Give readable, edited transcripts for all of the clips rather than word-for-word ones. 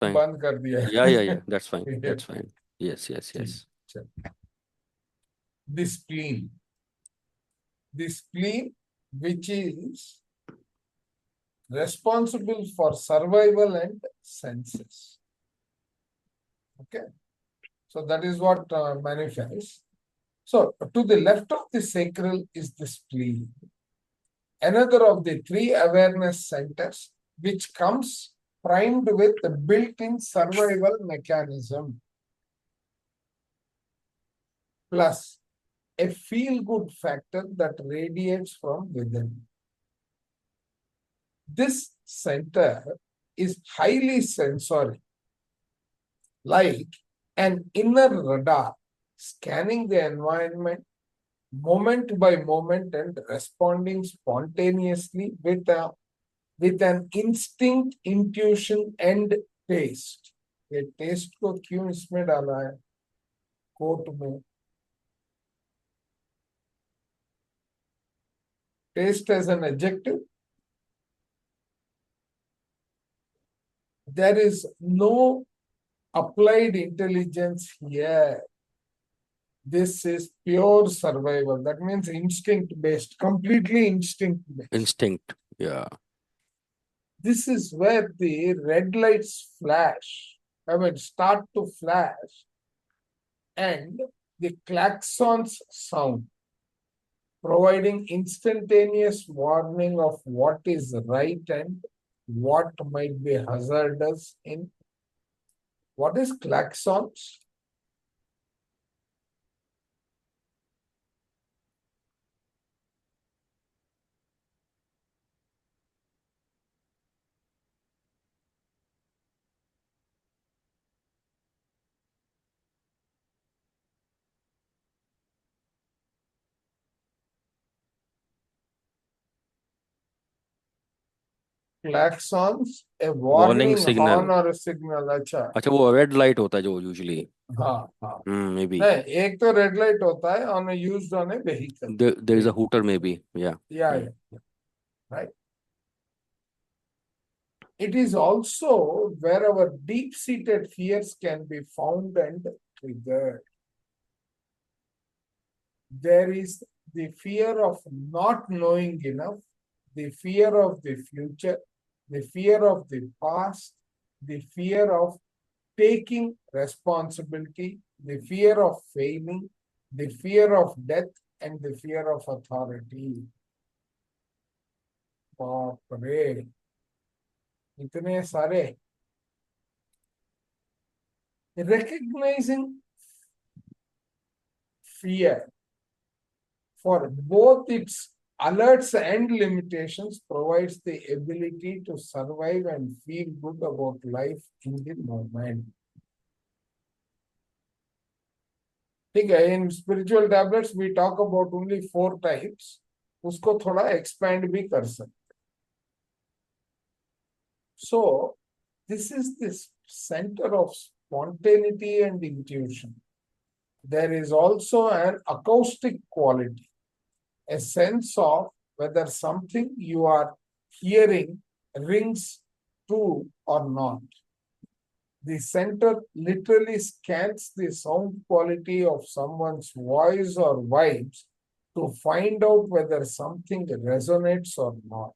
fine. बंद कर दिया Yeah. That's fine. है। That's fine. Yes. ठीक, चल। The spleen. The spleen, which is responsible for survival and senses. Okay. So that is what manifests. So to the left of the sacral is the spleen, another of the three awareness centers, which comes primed with the built-in survival mechanism, plus a feel-good factor that radiates from within. This center is highly sensory, like an inner radar scanning the environment moment by moment and responding spontaneously with an instinct, intuition and taste. ये test को क्यों इसमें डाला है coat में? Taste as an adjective. There is no applied intelligence here. This is pure survival. That means instinct based, completely instinct based. Instinct. Yeah. This is where the red lights flash, start to flash, and the claxons sound, providing instantaneous warning of what is right and what might be hazardous in. What is claxons? Claxons, a Warning warning horn signal. or a signal. अच्छा अच्छा, वो red light होता है जो usually. हाँ may be. नहीं, एक तो रेड लाइट होता है on used on A vehicle. There is a hooter maybe. Yeah. Yeah, right. It is also where our deep-seated fears can be found and triggered. There is the fear of not knowing enough, the fear of the future, the fear of the past, the fear of taking responsibility, the fear of failing, the fear of death, and the fear of authority. बाप रे, इतने सारे. Recognizing fear for both its alerts and limitations provides the ability to survive and feel good about life in the moment. ठीक है, in spiritual tablets we talk about only 4 types. उसको थोड़ा expand भी कर सकते. So this is this center of spontaneity and intuition. There is also an acoustic quality, a sense of whether something you are hearing rings true or not. The center literally scans the sound quality of someone's voice or vibes to find out whether something resonates or not.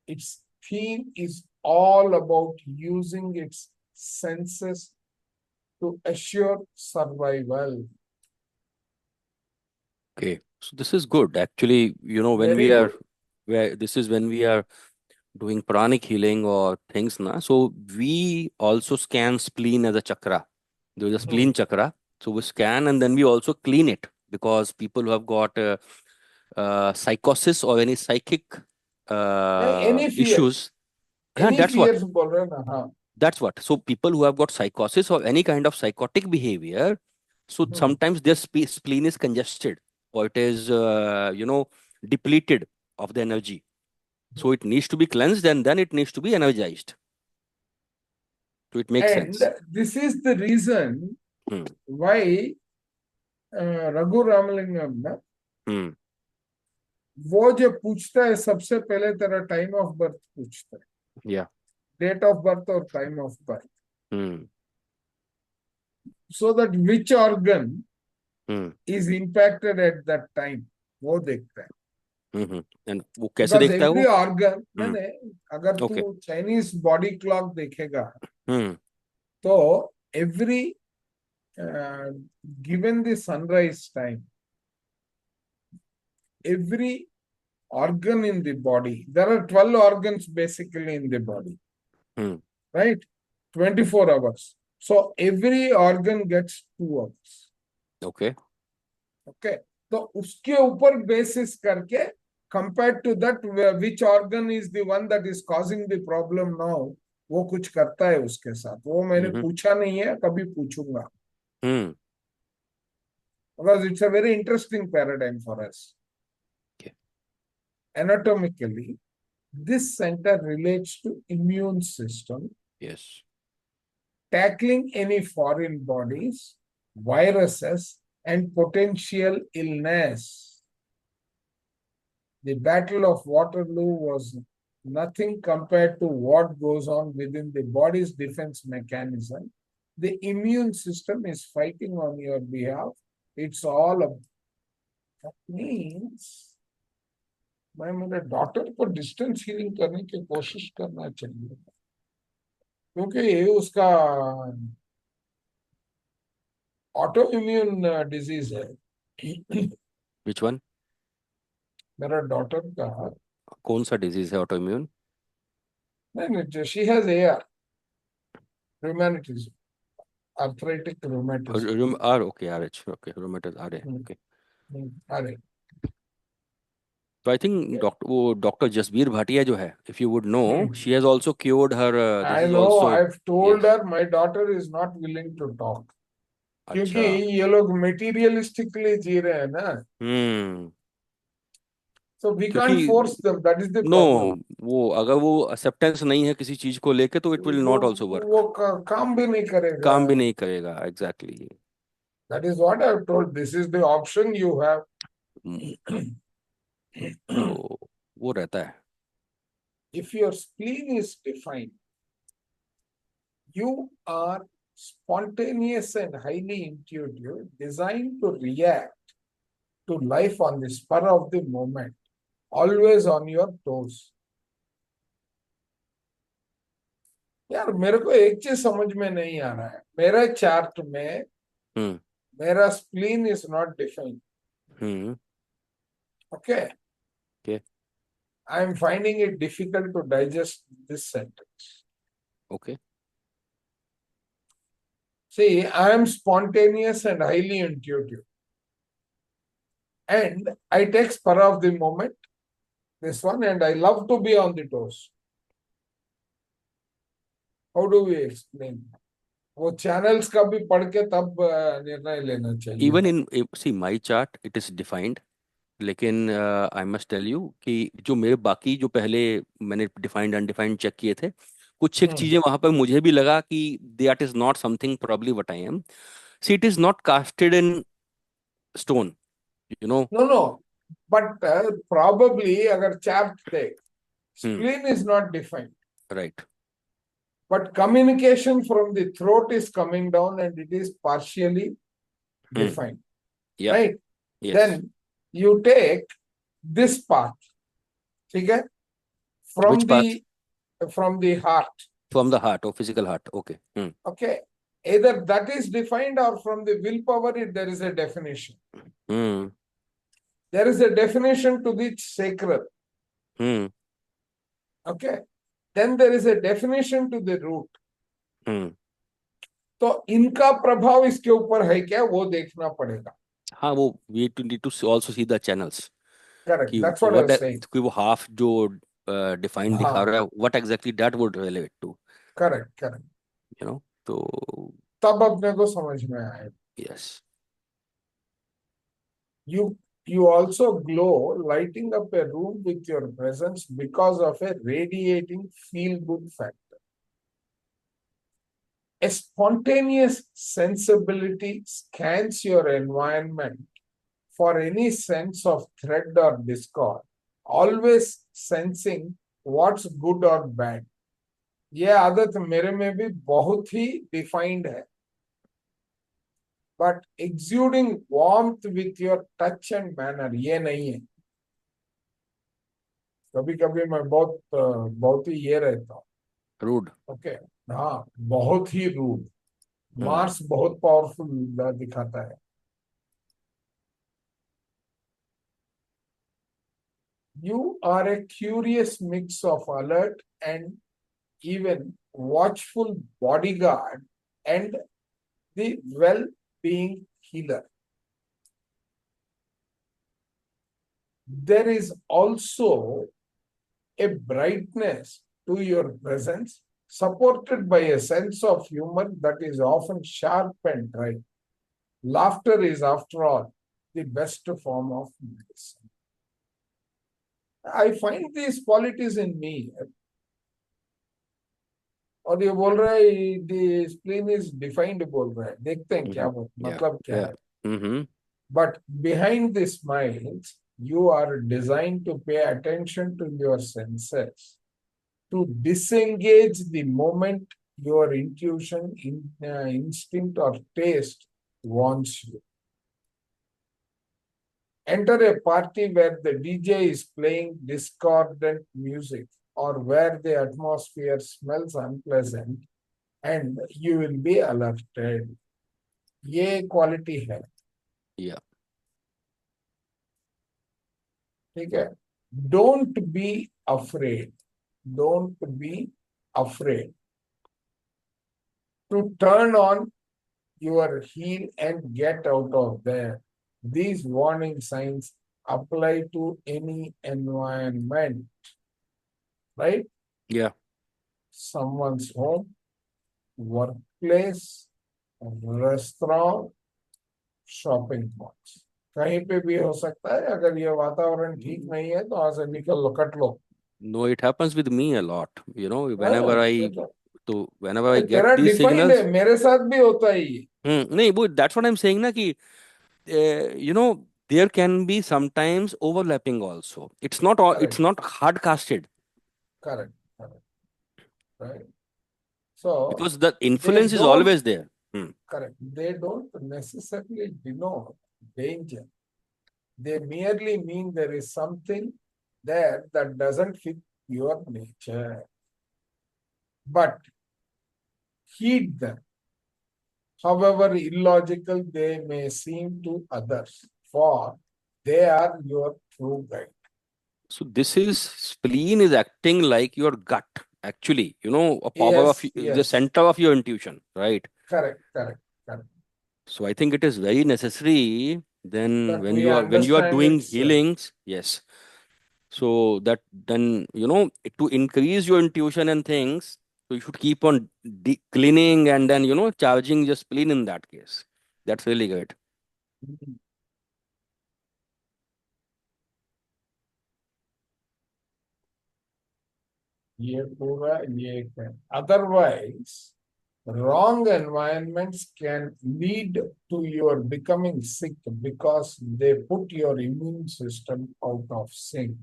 Its theme is all about using its senses to assure survival. Okay. So this is good. Actually, when Very we are good. when we are doing pranic healing or things, na. So we also scan spleen as a chakra. There is a spleen chakra. So we scan and then we also clean it because people who have got psychosis or any psychic Any issues. fears, Yeah, any that's what. fears बोल रहे हैं ना. हाँ. That's what. So people who have got psychosis or any kind of psychotic behavior, so sometimes their spleen is congested or it is, depleted of the energy. So it needs to be cleansed and then it needs to be energized. So it makes And sense. this is the reason Hmm. why Raghu Ramalingam ना Hmm. वो जो पूछता है सबसे पहले तेरा time of birth पूछता है. Yeah. date of birth or time of birth, Hmm. so that which organ Hmm. is impacted at that time, वो देखता है. एंड वो कैसे Because देखता है every वो? organ, हम्म. मैंने अगर ओके. तू चाइनीज बॉडी क्लॉक देखेगा हम्म. तो every given the sunrise time, every organ in the body, there are 12 organs basically in the body, hmm. right? 24 hours. So every organ gets 2 hours. Okay. Okay. तो उसके ऊपर basis करके compared to that which organ is the one that is causing the problem now, वो कुछ करता है उसके साथ. वो मैंने हम्म. पूछा नहीं है, कभी पूछूंगा. हम्म. Because it's a very interesting paradigm for us. Okay. Anatomically, this center relates to immune system, yes. tackling any foreign bodies, viruses, and potential illness. The Battle of Waterloo was nothing compared to what goes on within the body's defense mechanism. The immune system is fighting on your behalf. It's all of that means मैं मेरे daughter को distance healing करने की कोशिश करना चाहिए, क्योंकि ये उसका ऑटो इम्यून डिजीज है. Which one? मेरा डॉटर का कौन सा डिजीज है ऑटो इम्यून? नहीं, she has AR, rheumatism, arthritic rheumatism. R. Okay. R H. Okay. रोमेटोज आर है. ओके. अरे तो आई थिंक डॉक्टर वो डॉक्टर जसबीर भाटिया जो है, if you would know, she has also cured her. This I is know, also. I have told yes. Her my daughter is not willing to talk, क्योंकि अच्छा. ये लोग materialistically जी रहे हैं ना. हम्म. सो वी क्योंकि can't force them, that is the no, problem. वो अगर वो एक्सेप्टेंस नहीं है किसी चीज को लेके, तो इट विल वो नॉट आल्सो वो वर्क. काम भी नहीं करेगा. काम भी नहीं करेगा. Exactly. That is what I have told. This is the option you have. तो वो रहता है. If your spleen is defined, you are spontaneous and highly intuitive, designed to react to life on the spur of the moment, always on your toes. यार मेरे को एक चीज समझ में नहीं आ रहा है, मेरे चार्ट में हम्म. मेरा spleen is not defined. Hmm. Okay. Okay. I am finding it difficult to digest this sentence. Okay. See, I am spontaneous and highly intuitive. And I take spur of the moment, this one, and I love to be on the toes. How do we explain? वो channels का भी पढ़ के तब निर्णय लेना चाहिए. Even in see my chart it is defined. लेकिन आई मस्ट टेल यू कि जो मेरे बाकी जो पहले मैंने डिफाइंड अनडिफाइंड चेक किए थे, कुछ एक चीजें वहां पर मुझे भी लगा कि that is not something probably what I am. See it is not casted in stone, you know. No. But probably अगर chart देख, हम्म. spleen is not defined. Right. But communication from the throat is coming down and it is partially defined. Yeah. Right? Yes. Then you take this part, okay, which path? from the heart. From the heart और physical heart. Okay. Hmm. Okay. Either that is defined or from the willpower, there is a definition. Hmm. There is a definition to the sacral. Hmm. Okay. Then there is a definition to the root. हम्म. तो इनका प्रभाव इसके ऊपर है क्या, वो देखना पड़ेगा. हाँ, वो we too need to also see the channels. Correct. कि That's what I what, was saying. कि वो हाफ जो डिफाइन दिखा हाँ. रहा है, what exactly that would relate to, Correct. You know. तो तब अपने को समझ में आए. Yes. You also glow, lighting up a room with your presence because of a radiating feel-good factor. A spontaneous sensibility scans your environment for any sense of threat or discord, always sensing what's good or bad. ये आदत मेरे में भी बहुत ही defined है, but exuding warmth with your touch and manner ये नहीं है। कभी कभी मैं बहुत ही ये रहता हूँ। रूड। ओके। हाँ, बहुत ही रूड। हम्म। मार्स बहुत पावरफुल दिखाता है। You are a curious mix of alert and even watchful bodyguard and the well-being healer. There is also a brightness to your presence, supported by a sense of humor that is often sharp and dry. Laughter is, after all, the best form of medicine. I find these qualities in me. और ये बोल रहा है spleen is defined बोल रहा है, देखते हैं क्या Yeah. मतलब क्या Yeah. है। Mm-hmm. But behind the smiles you are designed to pay attention to your senses, to disengage the moment your intuition, instinct, or taste wants you. Enter a party where the DJ is playing discordant music or where the atmosphere smells unpleasant and you will be alerted. ये quality है। Yeah. ठीक है। Don't be afraid, don't be afraid to turn on your heel and get out of there. These warning signs apply to any environment, right? Yeah. Someone's home, workplace, restaurant, shopping malls, कहीं पे भी हो सकता है। अगर ये वातावरण ठीक नहीं है तो वहां से निकल लो, कट लो। No, it happens with me a lot. हाँ, Whenever I get तेरा these डिफाइंड है, signals. मेरे साथ भी होता है ये। नहीं, वो that's what I'm saying ना कि there can be sometimes overlapping also. It's correct, not hard casted correct, correct, right. So because the they influence is don't, always there. Hmm. correct, they don't necessarily denote danger. They merely mean there is something there that doesn't fit your nature. But heed them, however illogical they may seem to others, for they are your true guide. So this is spleen is acting like your gut, actually, a power of Yes, the yes, center of your intuition, right? correct, correct, correct. So I think it is very necessary then That we when you are understand doing its, healings, yes. So that then to increase your intuition and things, so you should keep on cleaning and then charging your spleen in that case. That's really good. ये पूरा ये है। Otherwise, wrong environments can lead to your becoming sick because they put your immune system out of sync.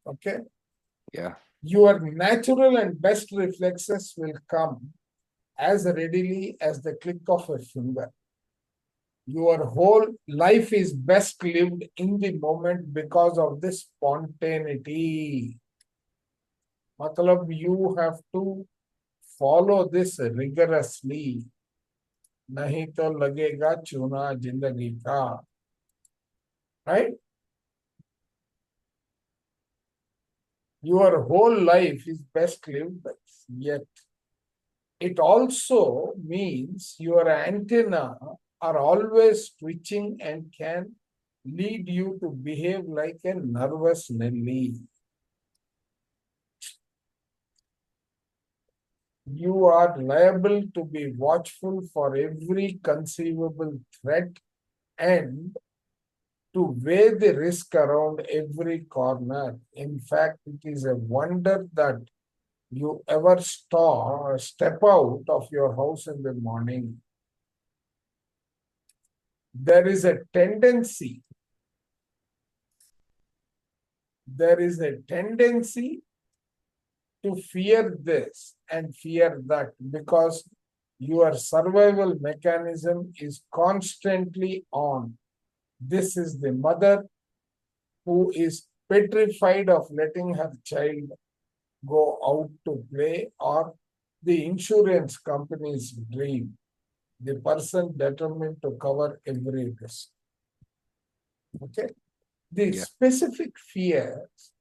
Okay? Yeah. Your natural and best reflexes will come as readily as the click of a finger. Your whole life is best lived in the moment because of this spontaneity. मतलब you have to follow this rigorously, नहीं तो लगेगा चूना जिंदगी का, right? Your whole life is best lived, yet it also means your antenna are always twitching and can lead you to behave like a nervous Nelly. You are liable to be watchful for every conceivable threat and to weigh the risk around every corner. In fact, it is a wonder that you ever step out of your house in the morning. There is a tendency, there is a tendency to fear this and fear that because your survival mechanism is constantly on. This is the mother who is petrified of letting her child go out to play, or the insurance company's dream, the person determined to cover every risk. Okay. The Yeah. specific fears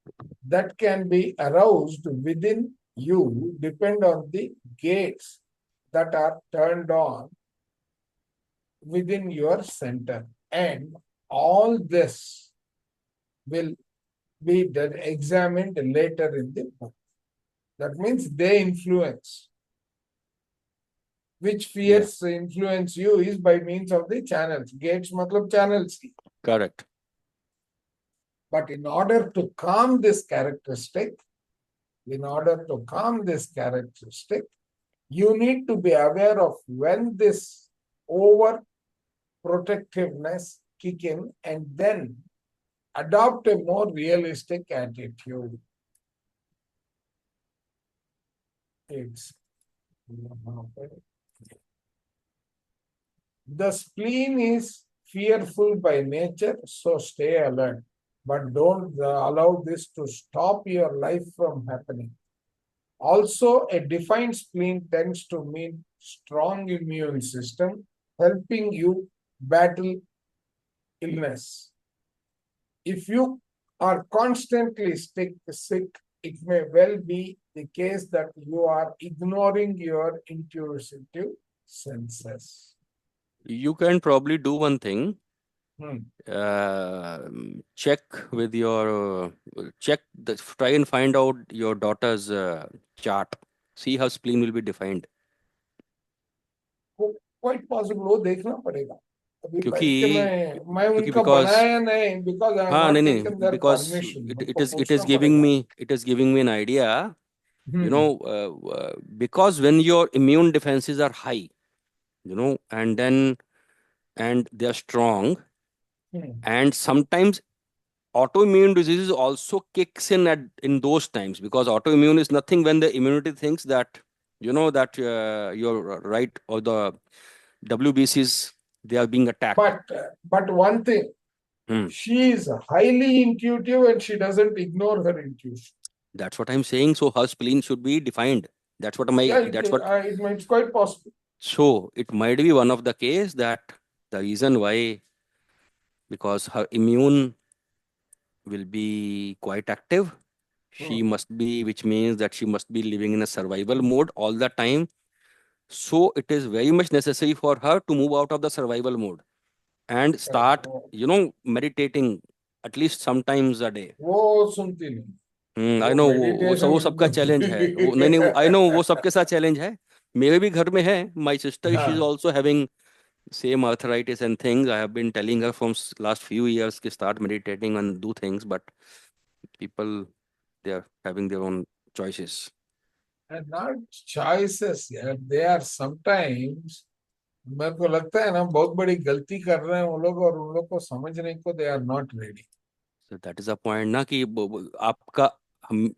that can be aroused within you depend on the gates that are turned on within your center. And all this will be examined later in the book. That means they influence. Which Yeah. fears influence you is by means of the channels. Gates matlab channels. Correct. But in order to calm this characteristic, you need to be aware of when this over protectiveness kick in and then adopt a more realistic attitude. It's the spleen is fearful by nature, so stay alert. But don't allow this to stop your life from happening. Also, a defined spleen tends to mean strong immune system, helping you battle illness. If you are constantly sick, it may well be the case that you are ignoring your intuitive senses. You can probably do one thing. Hmm. Check with your try and find out your daughter's chart. See how spleen will be defined. Quite possible वो देखना पड़ेगा अभी बैठ के क्योंकि मैं क्योंकि उनका because बनाया नहीं because I have हाँ not नहीं taken नहीं their because permission it उनको is पूछना giving पड़ेगा. me an idea, you Hmm. know, because when your immune defenses are high, and they are strong, Hmm. and sometimes autoimmune diseases also kicks in in those times, because autoimmune is nothing when the immunity thinks that that you're right, or the WBCs, they are being attacked. But one thing, Hmm. she is highly intuitive and she doesn't ignore her intuition. That's what I'm saying. So her spleen should be defined. Yeah, That's what. it's quite possible. So it might be one of the case that the reason why, because her immune will be quite active. She Hmm. must be, which means that she must be living in a survival mode all the time. So it is very much necessary for her to move out of the survival mode and start, वो meditating at least sometimes a day. वो सुनती नहीं आई वो no, वो meditation सबका challenge है, वो नहीं नहीं, आई नो वो सबके साथ चैलेंज है। मेरे भी घर में है, माई सिस्टर, शी इज हाँ also having same arthritis and things. I have been telling her from last few years to start meditating and do things, but people, they are having their own choices. and not choices यार they are sometimes मेरे को लगता है ना बहुत बड़ी गलती कर रहे हैं वो लोग और उन लोग को समझने को they are not ready. So that is a point ना कि आपका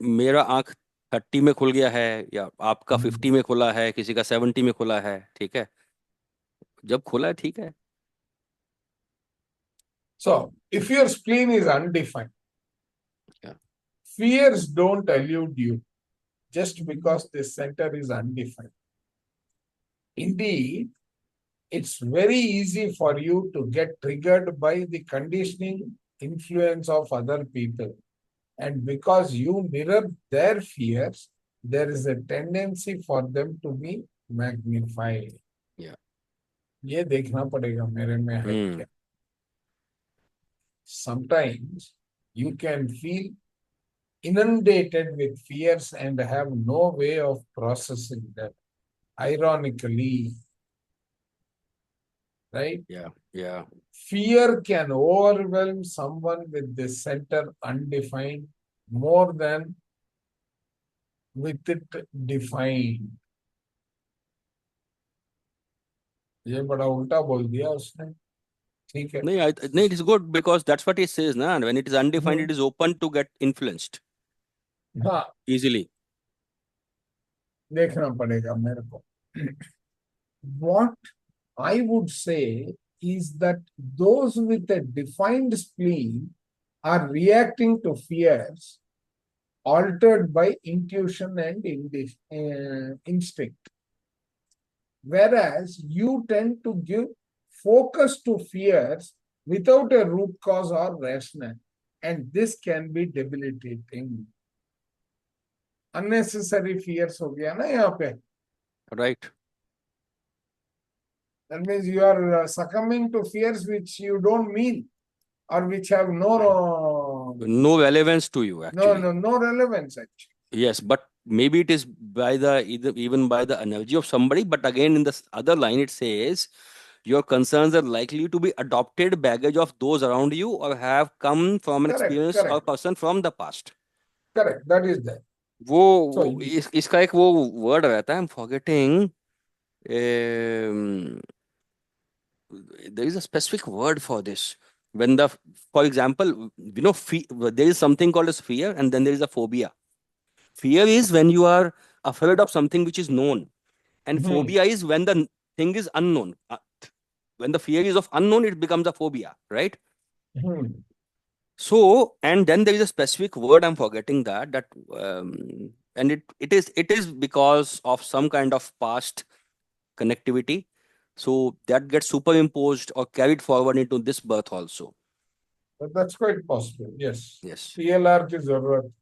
मेरा आंख 30 में खुल गया है, या आपका 50 में खुला है, किसी का 70 में खुला है, ठीक है, जब खुला है ठीक है। So if your spleen is undefined, Yeah. fears don't elude you just because the center is undefined. Indeed, it's very easy for you to get triggered by the conditioning influence of other people. And because you mirror their fears, there is a tendency for them to be magnified. Yeah. ये देखना पड़ेगा मेरे में है क्या. Sometimes you can feel inundated with fears and have no way of processing them. Ironically, right? Yeah. Fear can overwhelm someone with the center undefined more than with it defined. ये बड़ा उल्टा बोल दिया उसने. ठीक है. No, it is good because that's what it says, na. When it is undefined, it is open to get influenced हाँ easily. देखना पड़ेगा मेरे को. What I would say is that those with a defined spleen are reacting to fears altered by intuition and instinct, whereas you tend to give focus to fears without a root cause or rationale, and this can be debilitating. Unnecessary fears हो गया ना यहाँ पे. Right. That means you are succumbing to fears which you don't mean or which have No relevance to you, actually. no relevance actually. Yes, but maybe it is by the either even by the energy of somebody. But again, in this other line, it says your concerns are likely to be adopted baggage of those around you or have come from an Correct, experience or correct, person from the past. correct. That is there. वो So इसका एक वो word रहता है, I'm forgetting. There is a specific word for this. When the, for example, there is something called as fear, and then there is a phobia. Fear is when you are afraid of something which is known, and hmm, phobia is when the thing is unknown. When the fear is of unknown, it becomes a phobia, right? hmm. So, and then there is a specific word, I'm forgetting and it is because of some kind of past connectivity. So that gets superimposed or carried forward into this birth also. But that's quite possible. Yes. Yes. PLR की जरूरत.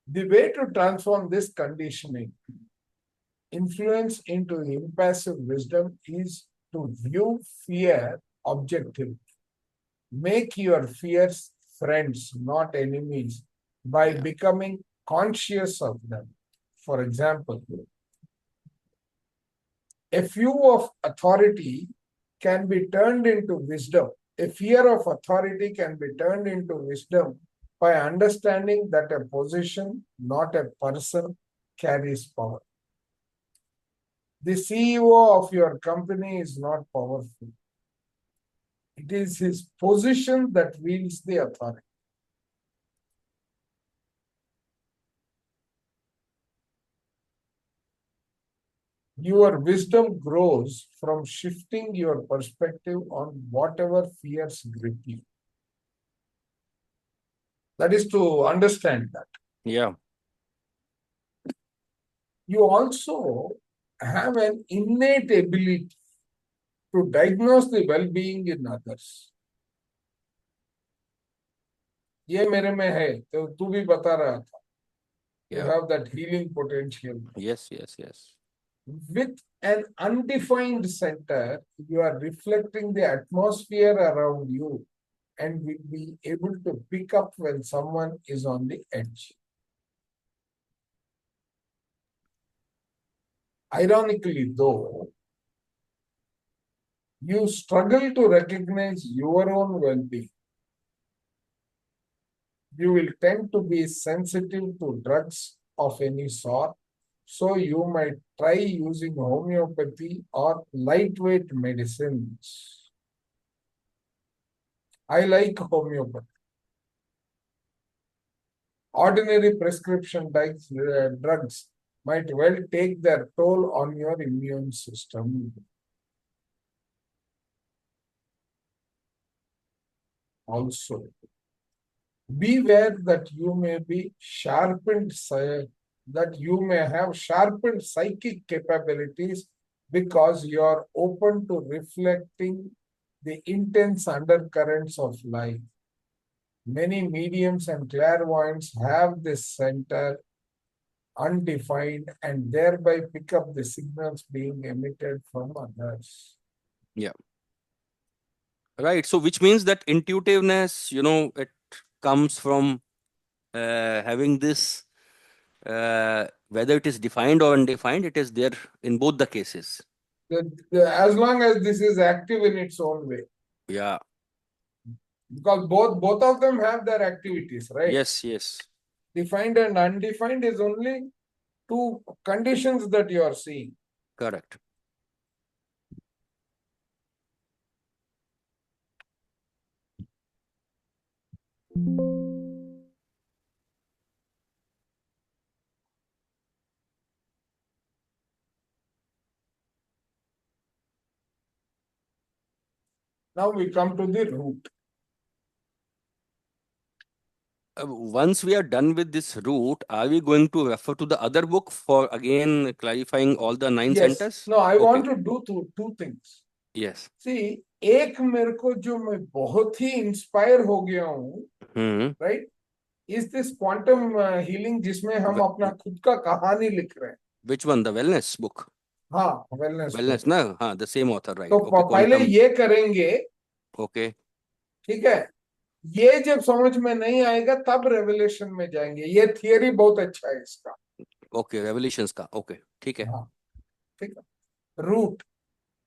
The way to transform this conditioning influence into impassive wisdom is to view fear objectively. Make your fears friends, not enemies, by Yeah. becoming conscious of them. For example, a fear of authority can be turned into wisdom. A fear of authority can be turned into wisdom by understanding that a position, not a person, carries power. The CEO of your company is not powerful. It is his position that wields the authority. Your wisdom grows from shifting your perspective on whatever fears grip you. That is to understand that. Yeah. You also have an innate ability to diagnose the well-being in others. ये मेरे में है, तो तू भी बता रहा था. You Yeah. have that healing potential. Yes. Yes. Yes. With an undefined center, you are reflecting the atmosphere around you and will be able to pick up when someone is on the edge. Ironically, though, you struggle to recognize your own well-being. You will tend to be sensitive to drugs of any sort, so you might try using homeopathy or lightweight medicines. I like homeopathy. Ordinary prescription drugs might well take their toll on your immune system. Also, beware that you may be sharpened, that you may have sharpened psychic capabilities because you are open to reflecting the intense undercurrents of life. Many mediums and clairvoyants have this center undefined and thereby pick up the signals being emitted from others. Yeah. Right. So, which means that intuitiveness, it comes from having this, whether it is defined or undefined, it is there in both the cases. As long as this is active in its own way, Yeah. because both of them have their activities, right? Yes. Yes. Defined and undefined is only two conditions that you are seeing. Correct. Now we come to the root. Once we are done with this route, are we going to refer to the other book for again clarifying all the 9 Yes. centers? No, I Okay. want to do two things. Yes. See, एक मेरे को जो मैं बहुत ही inspire हो गया हूँ, Hmm. Right, is this quantum healing जिसमें हम अपना खुद का कहानी लिख रहे हैं. Which one? The wellness book? हाँ, वेलनेस बुक. Wellness, na? हाँ, the same author, right? तो Okay, पहले quantum. ये करेंगे, Okay. ठीक है. ये जब समझ में नहीं आएगा तब रेवलेशन में जाएंगे. ये थियरी बहुत अच्छा है इसका. Okay, revelations का. Okay, ठीक है. हाँ, ठीक है. Route,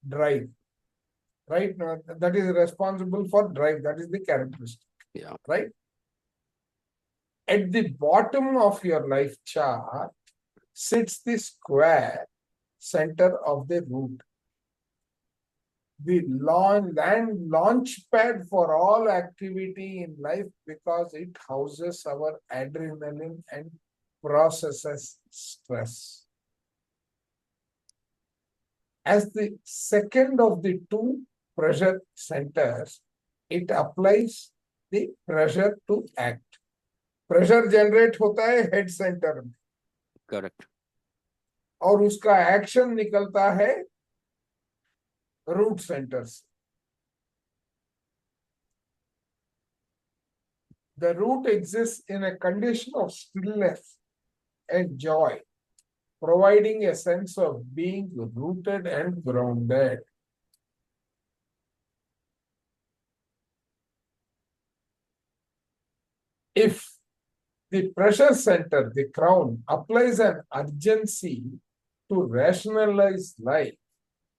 drive, right? That is responsible for drive. That is the characteristic. Yeah. Right? At the bottom of your life chart sits the square center of the root. The launch pad for all activity in life because it houses our adrenaline and processes stress. As the second of the two pressure centers, it applies the pressure to act. Pressure generate होता है head centre में. Correct. और उसका action निकलता है root centre से. The root exists in a condition of stillness and joy, providing a sense of being rooted and grounded. If the pressure center, the crown, applies an urgency to rationalize life,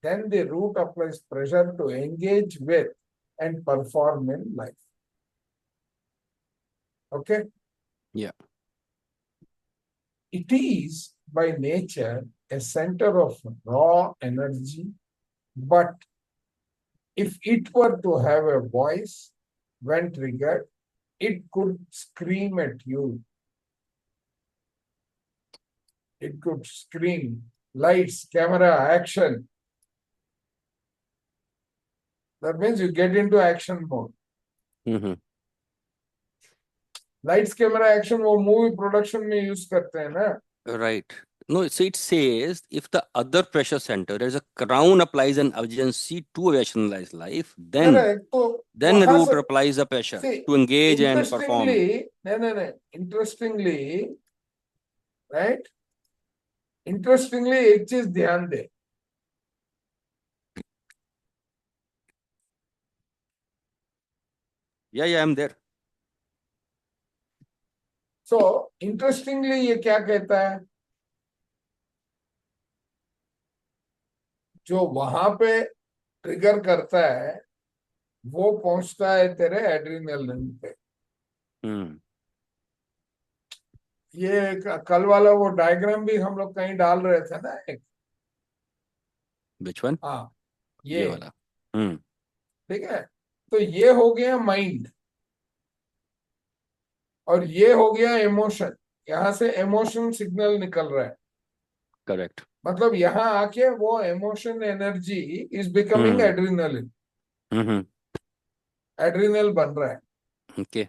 then the root applies pressure to engage with and perform in life. Okay? Yeah. It is by nature a center of raw energy, but if it were to have a voice when triggered, it could scream at you. It could scream, lights, camera, action. That means you get into action mode. Mm-hmm. Lights, camera, action वो movie production में use करते हैं ना. Right. No, so it says if the other pressure center, there's a crown applies an urgency to rationalize life, correct. तो then वहां root से applies the pressure see, to engage and perform. नहीं, interestingly, right, interestingly एक चीज ध्यान दे. Yeah, I'm there. So interestingly ये क्या कहता है, जो वहां पे ट्रिगर करता है वो पहुंचता है तेरे एड्रिनलिन पे. Hmm. ये कल वाला वो डायग्राम भी हम लोग कहीं डाल रहे थे ना एक. Which one? हाँ, ये ये, वाला. Hmm. ठीक है. तो ये हो गया माइंड और ये हो गया इमोशन. यहां से इमोशन सिग्नल निकल रहा है. Correct. मतलब यहाँ आके वो emotion energy is becoming Hmm. Adrenaline. Mm-hmm. Adrenal बन रहा है. Okay.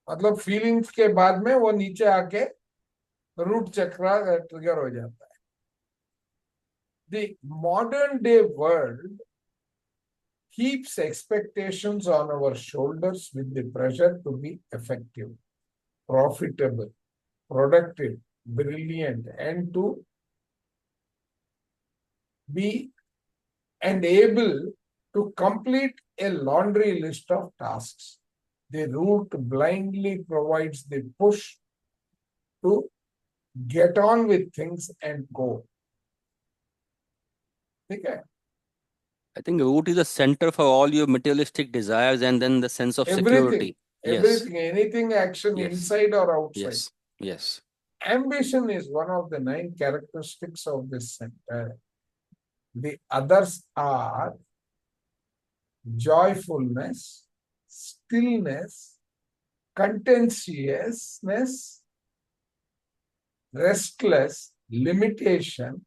मतलब फीलिंग्स के बाद में वो नीचे आके रूट चक्र ट्रिगर हो जाता है. The modern day world keeps expectations on our shoulders with the pressure to be effective, profitable, productive, brilliant, and to be and able to complete a laundry list of tasks. The root blindly provides the push to get on with things and go. ठीक है. I think root is a center for all your materialistic desires and then the sense of Everything, security. Yes. anything action Yes. inside or outside. Yes. Yes. Ambition is one of the 9 characteristics of this center. The others are joyfulness, stillness, contentiousness, restless, limitation,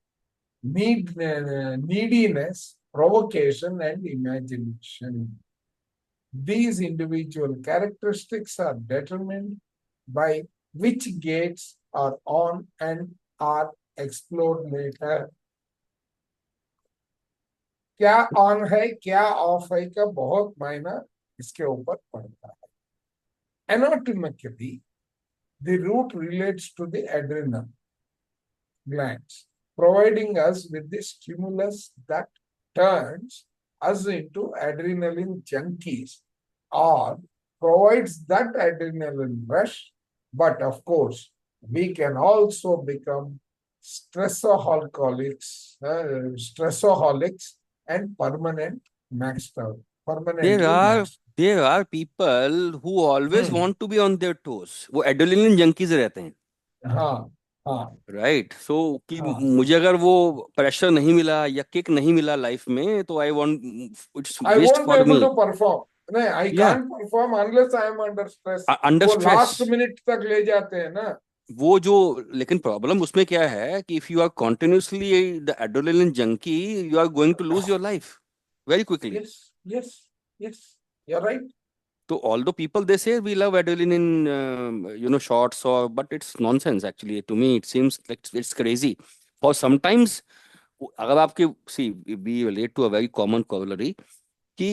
neediness, provocation, and imagination. These individual characteristics are determined by which gates are on and are explored later. क्या on है क्या of है का बहुत मायना इसके ऊपर पड़ता है. Anatomically, the root relates to the adrenal glands, providing us with the stimulus that turns us into adrenaline junkies or provides that adrenaline rush. But of course, we can also become stressaholics and permanent maxed out, There permanently are maxed. there are people who always Hmm. want to be on their toes. वो adrenaline junkies रहते हैं. हाँ हाँ right. सो कि हाँ. मुझे अगर वो प्रेशर नहीं मिला या किक नहीं मिला लाइफ में तो I want it's I waste won't be for able me. to perform. नहीं, I या can't perform unless I am under stress. Under वो स्ट्रेस. लास्ट मिनट तक ले जाते हैं ना. वो जो लेकिन प्रॉब्लम उसमें क्या है कि if you are continuously the adrenaline junkie you are going to lose your life very quickly. Yes, yes, yes. You're right. So although people they say we love adrenaline in shots or but it's nonsense actually. To me it seems like it's crazy. For sometimes अगर आपके see we relate to a very common corollary कि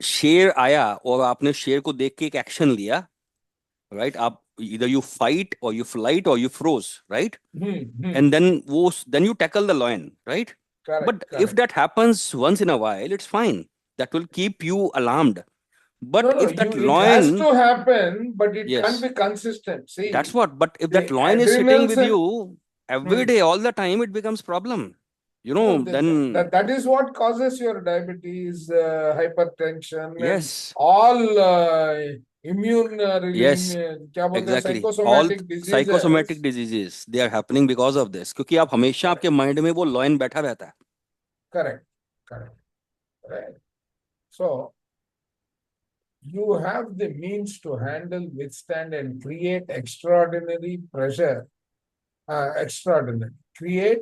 शेर आया और आपने शेर को देख के एक एक्शन लिया. राइट. आप either you fight or you flight or you froze, right? Hmm. And then you tackle the lion, right? Correct, But if correct. that happens once in a while it's fine. That will keep you alarmed. No, But no, if that it has lion, to happen, but it can't yes, be consistent. that's See, what. But if that the lion is sitting adrenals with and you every hmm, day, all the time, it becomes problem. no, Then that is what causes your diabetes, hypertension, and yes, all immune yes, क्या बोलते हैं, exactly. All psychosomatic psychosomatic diseases. diseases they are happening because of this. क्योंकि आप हमेशा Correct, आपके mind में वो lion बैठा रहता है. correct, correct. Right. So you have the means to handle, withstand, and create extraordinary pressure. Create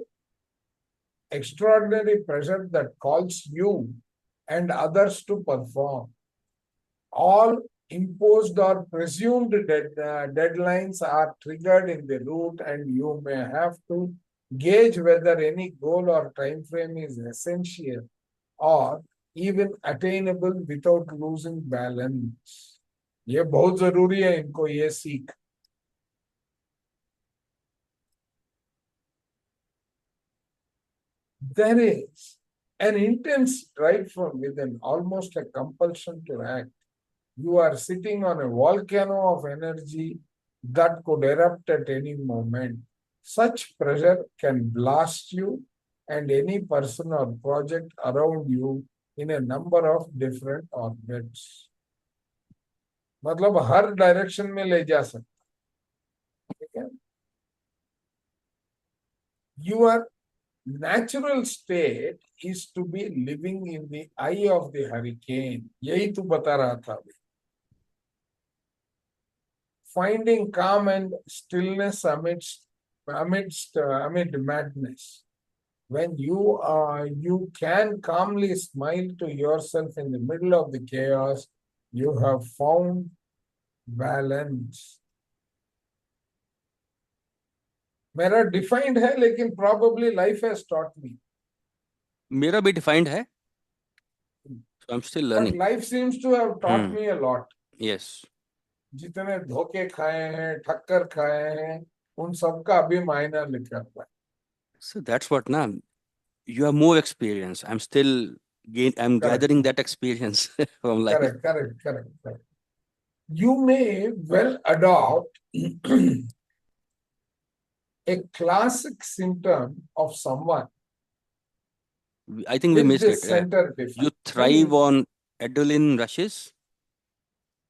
extraordinary pressure that calls you and others to perform. All imposed or presumed deadlines are triggered in the route, and you may have to gauge whether any goal or time frame is essential or even attainable without losing balance. ये बहुत जरूरी है इनको ये सीख. There is an intense drive from within, almost a compulsion to act. You are sitting on a volcano of energy that could erupt at any moment. Such pressure can blast you and any person or project around you in a number of different orbits. मतलब हर direction में ले जा सकता. ठीक है. Your natural state is to be living in the eye of the hurricane. यही तू बता रहा था अभी. Finding calm and stillness amid madness. When you can calmly smile to yourself in the middle of the chaos, you have found balance. मेरा defined है लेकिन probably life has taught me. मेरा भी डिफाइंड है. So I'm still But learning. life seems to have taught me a lot. Yes. जितने धोखे खाए हैं, ठक्कर खाए हैं, उन सबका अभी मायना लिखा हुआ है. So that's what now you have more experience. I'm Correct, gathering that experience from life. correct. You may well adopt a classic symptom of someone I think we with missed it. this center You defect. thrive on adrenaline rushes.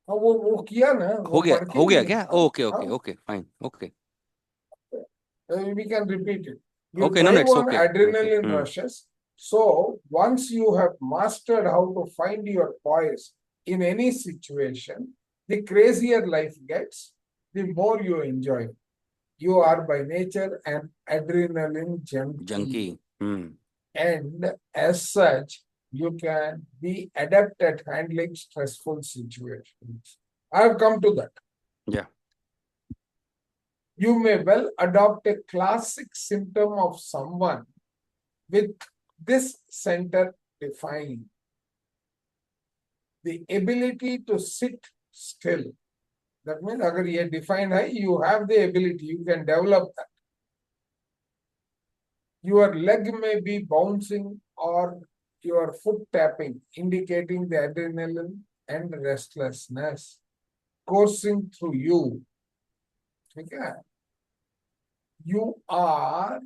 हाँ, वो किया ना, वो पढ़ के हो ही गया है. क्या? हाँ, Okay, fine. Okay. We can repeat it. You Okay, no, thrive it's on okay. adrenaline rushes. So once you have mastered how to find your poise in any situation, the crazier life gets, the more you enjoy it. You are by nature an adrenaline junkie. Junkie. Hmm. And as such, you can be adept at handling stressful situations. I have come to that. Yeah. You may well adopt a classic symptom of someone with this center defined. The ability to sit still. That means agar ye defined hai, you have the ability, you can develop that. Your leg may be bouncing or your foot tapping, indicating the adrenaline and restlessness coursing through you. Okay? You are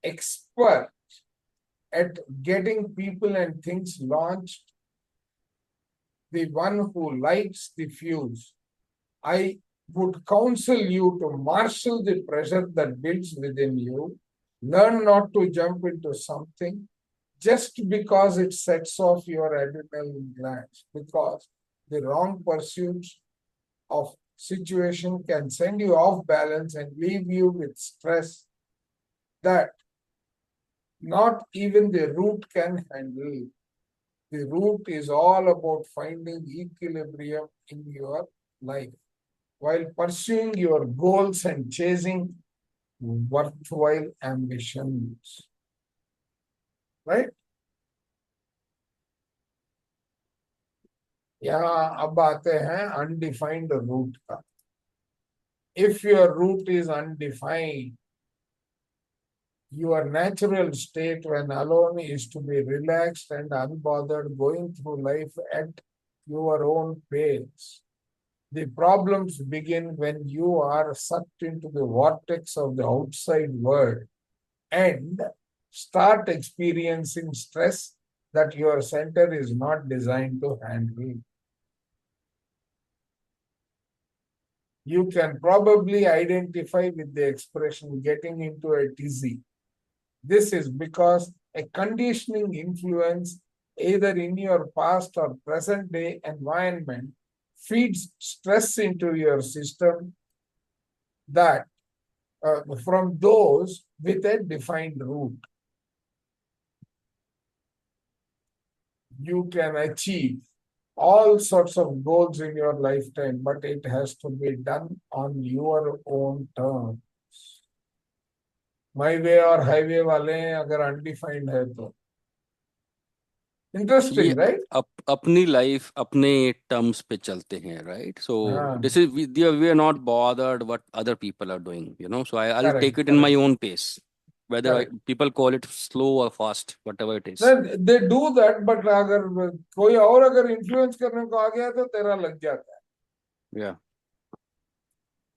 expert at getting people and things launched, the one who lights the fuse. I would counsel you to marshal the pressure that builds within you. Learn not to jump into something just because it sets off your adrenaline glands, because the wrong pursuits of situation can send you off balance and leave you with stress that not even the root can handle. The root is all about finding equilibrium in your life while pursuing your goals and chasing worthwhile ambitions. Right? यहाँ अब आते हैं undefined root का. If your root is undefined, your natural state when alone is to be relaxed and unbothered, going through life at your own pace. The problems begin when you are sucked into the vortex of the outside world and start experiencing stress that your center is not designed to handle. You can probably identify with the expression getting into a tizzy. This is because a conditioning influence, either in your past or present day environment, feeds stress into your system that from those with a defined root. You can achieve all sorts of goals in your lifetime, but it has to be done on your own terms. My way or highway वाले अगर undefined है तो ये interesting, right? अपनी life अपने terms पे चलते हैं, राइट? सो हाँ, this is we are not bothered what other people are doing, so I'll correct, take it in my correct, own pace, whether correct. people call it slow or fast, whatever it is. Then they do that, but अगर कोई और अगर influence करने को आ गया तो तेरा लग जाता है. Yeah.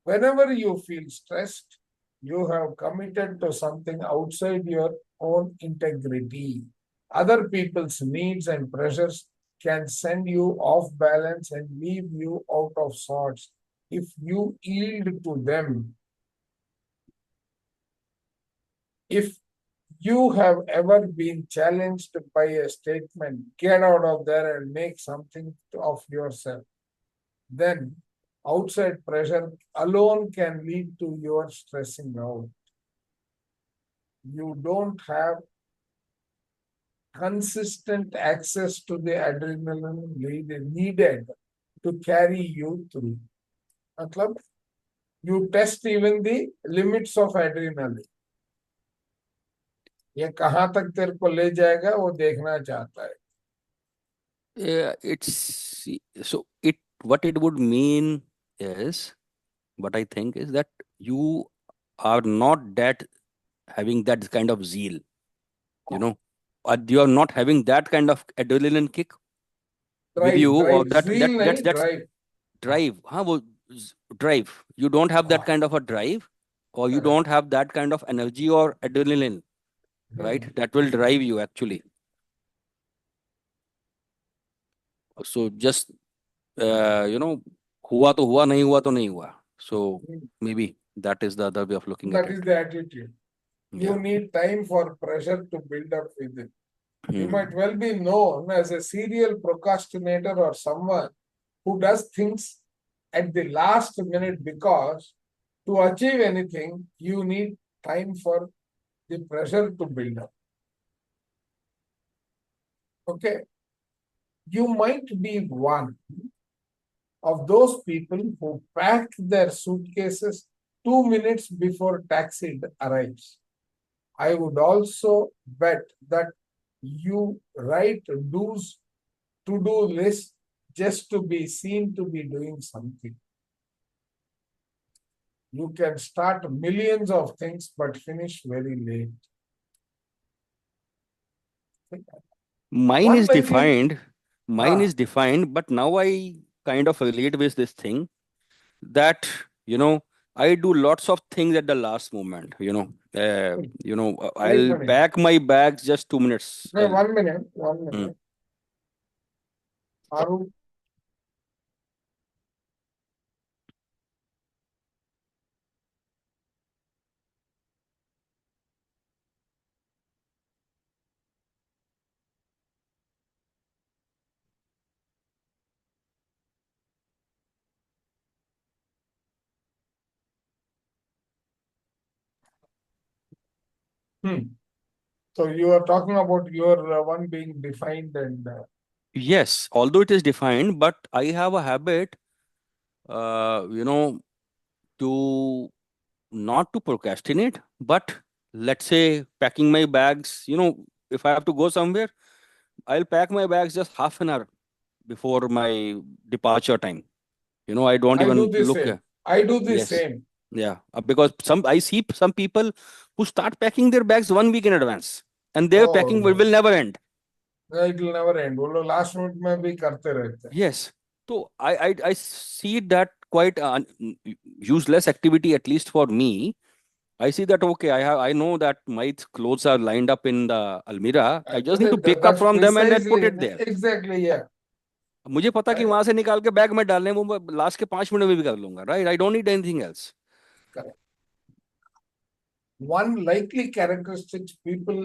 Whenever you feel stressed, you have committed to something outside your own integrity. Other people's needs and pressures can send you off balance and leave you out of sorts if you yield to them. If you have ever been challenged by a statement, get out of there and make something of yourself, then outside pressure alone can lead to your stressing out. You don't have consistent access to the adrenaline needed to carry you through. मतलब, you test even the limits of adrenaline. ये कहाँ तक तेरे को ले जाएगा वो देखना चाहता है. Yeah, it's so it what it would mean is, what I think is that you are not that having that kind of zeal, you know, or you are not having that kind of adrenaline kick with Drive, you, or drive, that zeal that's नहीं, that's drive. drive, huh? Drive. You don't have that हाँ, kind of a drive, or you correct. don't have that kind of energy or adrenaline, right? That will drive you actually. So just हुआ तो हुआ, नहीं हुआ तो नहीं हुआ. So maybe that is the other way of looking at That it. is the attitude. You Yeah. need time for pressure to build up within. You Hmm. might well be known as a serial procrastinator or someone who does things at the last minute because to achieve anything, you need time for the pressure to build up. Okay. You might be one of those people who pack their suitcases 2 minutes before taxi arrives. I would also bet that you write do's to-do list just to be seen to be doing something. You can start millions of things but finish very late. Mine One is by the defined. Mine is defined, but now I kind of relate with this thing that, you know, I do lots of things at the last moment. wait I'll a minute. pack my bags just 2 minutes. No, 1 minute. 1 minute. Hmm. Aru, so you are talking about your one being defined and Yes, although it is defined, but I have a habit, uh, you know, to not to procrastinate, but let's say packing my bags, if I have to go somewhere, I'll pack my bags just half an hour before my departure time. I don't I do even the look. same. I do the Yes. same. Yeah. Because I see some people who start packing their bags 1 week in advance and their Oh, packing will, no. will never end. It will never end. वो लोग last minute में भी करते रहते हैं. Yes. So I see that quite useless activity, at least for me. I see that okay, I know that my clothes are lined up in the almirah. I just need to pick up That's from them and then put precisely, it there. exactly, yeah. मुझे पता कि I- वहां से निकाल के bag में डालने वो मैं लास्ट के 5 मिनट में भी कर लूंगा, right? I don't need anything else. Correct. One likely characteristic people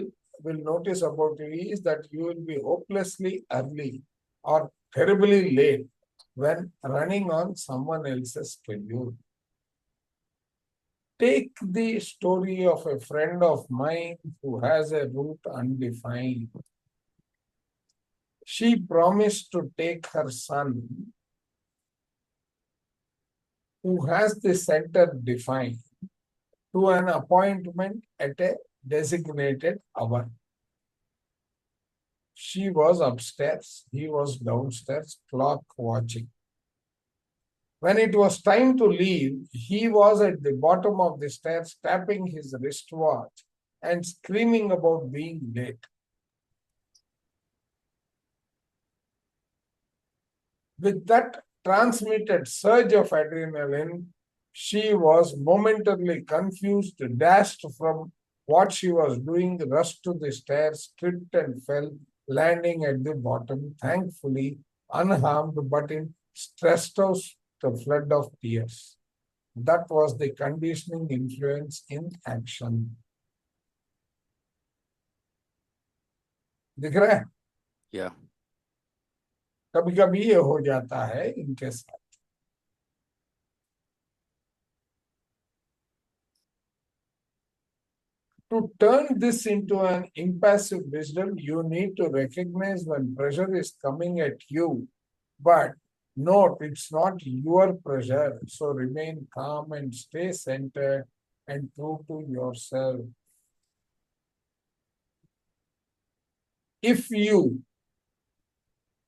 will notice about you is that you will be hopelessly early or terribly late when running on someone else's schedule. Take the story of a friend of mine who has a route undefined. She promised to take her son, who has the center defined, to an appointment at a designated hour. She was upstairs, he was downstairs, clock watching. When it was time to leave, he was at the bottom of the stairs tapping his wristwatch and screaming about being late. With that transmitted surge of adrenaline, she was momentarily confused, dashed from what she was doing, rushed to the stairs, tripped and fell, landing at the bottom, thankfully unharmed, but in stressed out the flood of tears. That was the conditioning influence in action. दिख रहा है? या कभी कभी ये हो जाता है इनके साथ. To turn this into an impassive wisdom, you need to recognize when pressure is coming at you. But note, it's not your pressure. So remain calm and stay centered and true to yourself. If you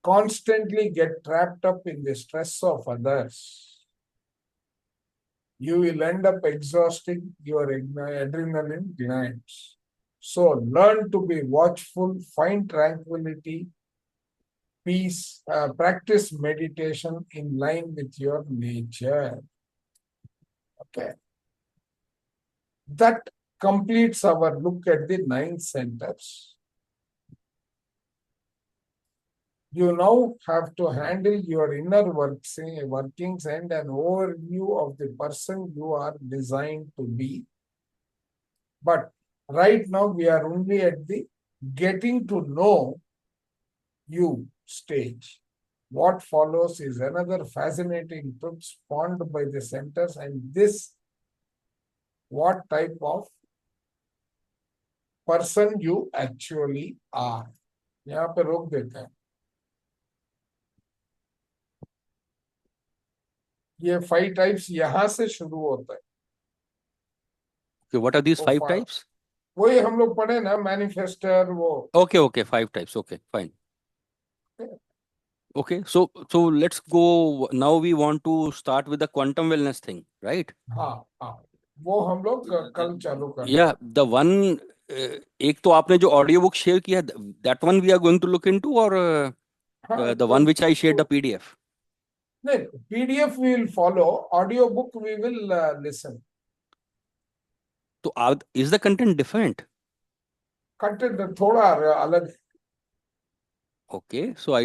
constantly get trapped up in the stress of others, you will end up exhausting your adrenaline glands. So learn to be watchful, find tranquility, peace, practice meditation in line with your nature. Okay. That completes our look at the 9 centers. You now have to handle your inner workings and an overview of the person you are designed to be. But right now, we are only at the getting to know you stage. What follows is another fascinating truth spawned by the centers, and this what type of person you actually are. यहाँ पे रोक देते हैं. ये 5 types यहाँ से शुरू होता है. Okay, what are these वो 5 types? वही हम लोग पढ़े ना, मैनिफेस्टर वो. Okay, 5 types. Okay, fine. Okay, so let's go now. We want to start with the quantum wellness thing, right? हाँ हाँ, वो हम लोग कल चालू करते Yeah, the one एक तो आपने जो ऑडियो बुक शेयर किया, that one we are going to look into, or हैं. हाँ the तो one which I shared the PDF. नहीं, PDF we will follow, audio book we will listen. तो is the content different? Content थोड़ा अलग. Okay, so I